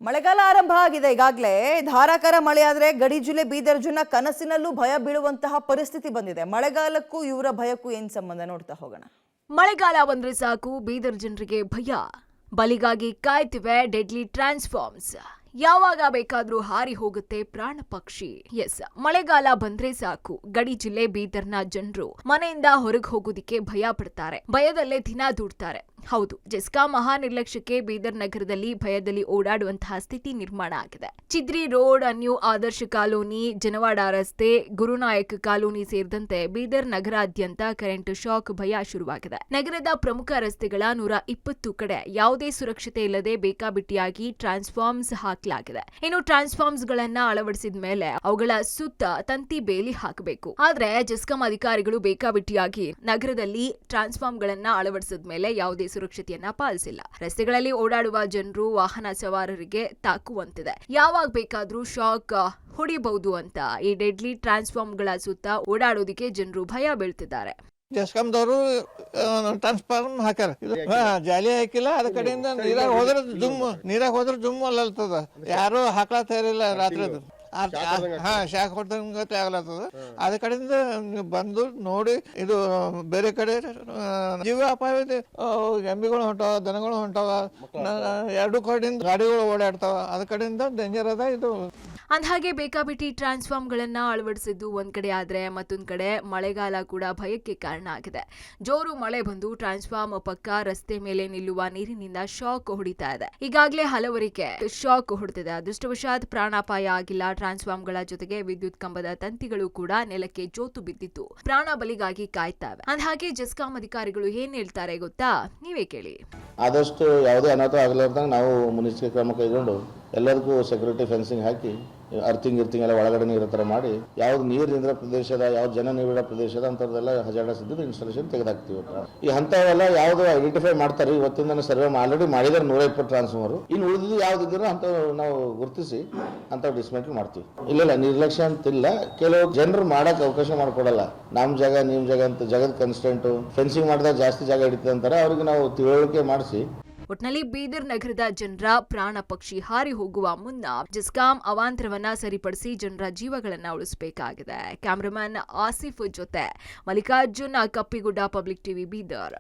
ಮಳೆಗಾಲ ಆರಂಭ ಆಗಿದೆ. ಈಗಾಗಲೇ ಧಾರಾಕಾರ ಮಳೆ ಆದರೆ ಗಡಿ ಜಿಲ್ಲೆ ಬೀದರ್ ಜನ ಕನಸಿನಲ್ಲೂ ಭಯ ಬೀಳುವಂತಹ ಪರಿಸ್ಥಿತಿ ಬಂದಿದೆ. ಮಳೆಗಾಲಕ್ಕೂ ಇವರ ಭಯಕ್ಕೂ ಏನು ಸಂಬಂಧ ನೋಡ್ತಾ ಹೋಗೋಣ. ಮಳೆಗಾಲ ಬಂದ್ರೆ ಸಾಕು ಬೀದರ್ ಜನರಿಗೆ ಭಯ. ಬಲಿಗಾಗಿ ಕಾಯ್ತಿವೆ ಡೆಡ್ಲಿ ಟ್ರಾನ್ಸ್ಫಾರ್ಮ್ಸ್. ಯಾವಾಗ ಬೇಕಾದ್ರೂ ಹಾರಿ ಹೋಗುತ್ತೆ ಪ್ರಾಣ ಪಕ್ಷಿ. ಎಸ್, ಮಳೆಗಾಲ ಬಂದ್ರೆ ಸಾಕು ಗಡಿ ಜಿಲ್ಲೆ ಬೀದರ್ನ ಜನರು ಮನೆಯಿಂದ ಹೊರಗೆ ಹೋಗೋದಿಕ್ಕೆ ಭಯ ಪಡ್ತಾರೆ. ಭಯದಲ್ಲೇ ದಿನ ದೂಡ್ತಾರೆ. ಹೌದು, ಜೆಸ್ಕಾಂ ಮಹಾನಿರ್ಲಕ್ಷ್ಯಕ್ಕೆ ಬೀದರ್ ನಗರದಲ್ಲಿ ಭಯದಲ್ಲಿ ಓಡಾಡುವಂತಹ ಸ್ಥಿತಿ ನಿರ್ಮಾಣ ಆಗಿದೆ. ಚಿದ್ರಿ ರೋಡ್, ನ್ಯೂ ಆದರ್ಶ ಕಾಲೋನಿ, ಜನವಾಡ ರಸ್ತೆ, ಗುರುನಾಯಕ್ ಕಾಲೋನಿ ಸೇರಿದಂತೆ ಬೀದರ್ ನಗರಾದ್ಯಂತ ಕರೆಂಟ್ ಶಾಕ್ ಭಯ ಶುರುವಾಗಿದೆ. ನಗರದ ಪ್ರಮುಖ ರಸ್ತೆಗಳ 120 ಕಡೆ ಯಾವುದೇ ಸುರಕ್ಷತೆ ಇಲ್ಲದೆ ಬೇಕಾಬಿಟ್ಟಿಯಾಗಿ ಟ್ರಾನ್ಸ್ಫಾರ್ಮ್ಸ್ ಹಾಕಲಾಗಿದೆ. ಇನ್ನು ಟ್ರಾನ್ಸ್ಫಾರ್ಮ್ಸ್ ಗಳನ್ನ ಅಳವಡಿಸಿದ ಮೇಲೆ ಅವುಗಳ ಸುತ್ತ ತಂತಿ ಬೇಲಿ ಹಾಕಬೇಕು. ಆದ್ರೆ ಜೆಸ್ಕಾಂ ಅಧಿಕಾರಿಗಳು ಬೇಕಾಬಿಟ್ಟಿಯಾಗಿ ನಗರದಲ್ಲಿ ಟ್ರಾನ್ಸ್ಫಾರ್ಮ್ ಗಳನ್ನ ಅಳವಡಿಸಿದ ಮೇಲೆ ಯಾವುದೇ ಸುರಕ್ಷತೆಯನ್ನ ಪಾಲಿಸಿಲ್ಲ. ರಸ್ತೆಗಳಲ್ಲಿ ಓಡಾಡುವ ಜನರು, ವಾಹನ ಸವಾರರಿಗೆ ತಾಕುವಂತಿದೆ. ಯಾವಾಗ ಬೇಕಾದ್ರೂ ಶಾಕ್ ಹೊಡಿಬಹುದು ಅಂತ ಈ ಡೆಡ್ಲಿ ಟ್ರಾನ್ಸ್ಫಾರ್ಮ್ಗಳ ಸುತ್ತ ಓಡಾಡೋದಿಕ್ಕೆ ಜನರು ಭಯ ಬೀಳ್ತಿದ್ದಾರೆ. ಜೆಸ್ಕಾಂದವರು ಟ್ರಾನ್ಸ್ಫಾರ್ಮ್ ಹಾಕ್ಯಾರ, ಜಾಲಿ ಹಾಕಿಲ್ಲ. ಅದ ಕಡೆಯಿಂದ ನೀರಾಗ ಹೋದ್ರೆ ಜುಮ್ ಅಲ್ಲಲ್ತದ. ಯಾರು ಹಾಕ್ಲಾತ ಇರಲಿಲ್ಲ ರಾತ್ರಿ. ಶಾಕ್ ಹೊಡೆದಂಗತೆ ಆಗ್ಲತ್ತದ. ಅದ ಕಡೆಯಿಂದ ಬಂದು ನೋಡಿ, ಇದು ಬೇರೆ ಕಡೆ ಜೀವ ಅಪಾಯ ಇದೆ. ಎಮ್ಮಿಗಳು ಹೊಂಟಾವ, ದನಗಳು ಹೊಂಟಾವ, ಎರಡು ಕಡೆಯಿಂದ ಗಾಡಿಗಳು ಓಡಾಡ್ತಾವ. ಅದ ಕಡೆಯಿಂದ ಡೇಂಜರ್ ಅದ ಇದು. ಅಂದ್ಹಾಗೆ ಬೇಕಾಬಿಟ್ಟಿ ಟ್ರಾನ್ಸ್ಫಾರ್ಮ್ ಗಳನ್ನ ಅಳವಡಿಸಿದ್ದು ಒಂದ್ ಕಡೆ ಆದ್ರೆ ಮತ್ತೊಂದ್ ಕಡೆ ಮಳೆಗಾಲ ಕೂಡ ಭಯಕ್ಕೆ ಕಾರಣ ಆಗಿದೆ. ಜೋರು ಮಳೆ ಬಂದು ಟ್ರಾನ್ಸ್ಫಾರ್ಮ್ ಪಕ್ಕ ರಸ್ತೆ ಮೇಲೆ ನಿಲ್ಲುವ ನೀರಿನಿಂದ ಶಾಕ್ ಹೊಡಿತಾ ಇದೆ. ಈಗಾಗಲೇ ಹಲವರಿಗೆ ಶಾಕ್ ಹೊಡೆದಿದೆ. ಅದೃಷ್ಟವಶಾತ್ ಪ್ರಾಣಾಪಾಯ ಆಗಿಲ್ಲ. ಟ್ರಾನ್ಸ್ಫಾರ್ಮ್ಗಳ ಜೊತೆಗೆ ವಿದ್ಯುತ್ ಕಂಬದ ತಂತಿಗಳು ಕೂಡ ನೆಲಕ್ಕೆ ಜೋತು ಬಿದ್ದಿತ್ತು. ಪ್ರಾಣ ಬಲಿಗಾಗಿ ಕಾಯ್ತಾವೆ. ಅಂದ್ಹಾಗೆ ಜೆಸ್ಕಾಂ ಅಧಿಕಾರಿಗಳು ಏನ್ ಹೇಳ್ತಾರೆ ಗೊತ್ತಾ? ನೀವೇ ಕೇಳಿ. ಆದಷ್ಟು ಯಾವುದೇ ಅನಾಹುತ ಆಗಲಾರ್ದಂಗೆ ನಾವು ಮುನ್ನೆಚ್ಚರಿಕೆ ಕ್ರಮ ಕೈಗೊಂಡು ಎಲ್ಲರಿಗೂ ಸೆಕ್ಯೂರಿಟಿ ಫೆನ್ಸಿಂಗ್ ಹಾಕಿ ಅರ್ತಿಂಗ್ ಎಲ್ಲ ಒಳಗಡೆ ಇರೋ ಥರ ಮಾಡಿ, ಯಾವ್ದು ನೀರು ನಿಂದ್ರ ಪ್ರದೇಶದ, ಯಾವ್ದು ಜನ ನಿಬಿಡ ಪ್ರದೇಶದ ಅಂಥದ್ದೆಲ್ಲ ಹಜಾರ್ಡಸ್ ಇದ್ದು ಇನ್ಸ್ಟಾಲೇಷನ್ ತೆಗೆದಾಕ್ತೀವಿ. ಈ ಹಂತವೆಲ್ಲ ಯಾವ್ದು ಐಡೆಂಟಿಫೈ ಮಾಡ್ತಾರೆ. ಇವತ್ತಿಂದ ಸರ್ವೆ ಆಲ್ರೆಡಿ ಮಾಡಿದಾರೆ 120 ಟ್ರಾನ್ಸ್ಫಾರ್ಮರ್. ಇನ್ನು ಉಳಿದಿದ್ದು ಯಾವ್ದಿದ್ರು ಅಂತ ನಾವು ಗುರುತಿಸಿ ಅಂತ ಡಿಸ್ಮೆಂಟಲ್ ಮಾಡ್ತೀವಿ. ಇಲ್ಲ ನಿರ್ಲಕ್ಷ್ಯ ಅಂತಿಲ್ಲ. ಕೆಲವು ಜನರು ಮಾಡಕ್ ಅವಕಾಶ ಮಾಡ್ಕೊಡಲ್ಲ. ನಮ್ಮ ಜಾಗ ನಿಮ್ ಜಾಗ ಅಂತ ಜಗದ ಕನ್ಸ್ಟೆಂಟು ಫೆನ್ಸಿಂಗ್ ಮಾಡಿದಾಗ ಜಾಸ್ತಿ ಜಾಗ ಹಿಡಿತದೆ ಅಂತಾರೆ. ಅವ್ರಿಗೆ ನಾವು ತಿಳುವಳಿಕೆ ಮಾಡಿಸಿ. ಒಟ್ನಲ್ಲಿ ಬೀದರ್ ನಗರದ ಜನರ ಪ್ರಾಣ ಪಕ್ಷಿ ಹಾರಿ ಹೋಗುವ ಮುನ್ನ ಜೆಸ್ಕಾಂ ಅವಾಂತರವನ್ನ ಸರಿಪಡಿಸಿ ಜನರ ಜೀವಗಳನ್ನ ಉಳಿಸಬೇಕಾಗಿದೆ. ಕ್ಯಾಮರಾಮನ್ ಆಸಿಫ್ ಜೊತೆ ಮಲ್ಲಿಕಾರ್ಜುನ್, ಕಪ್ಪಿಗುಡ್ಡ, ಪಬ್ಲಿಕ್ ಟಿವಿ, ಬೀದರ್.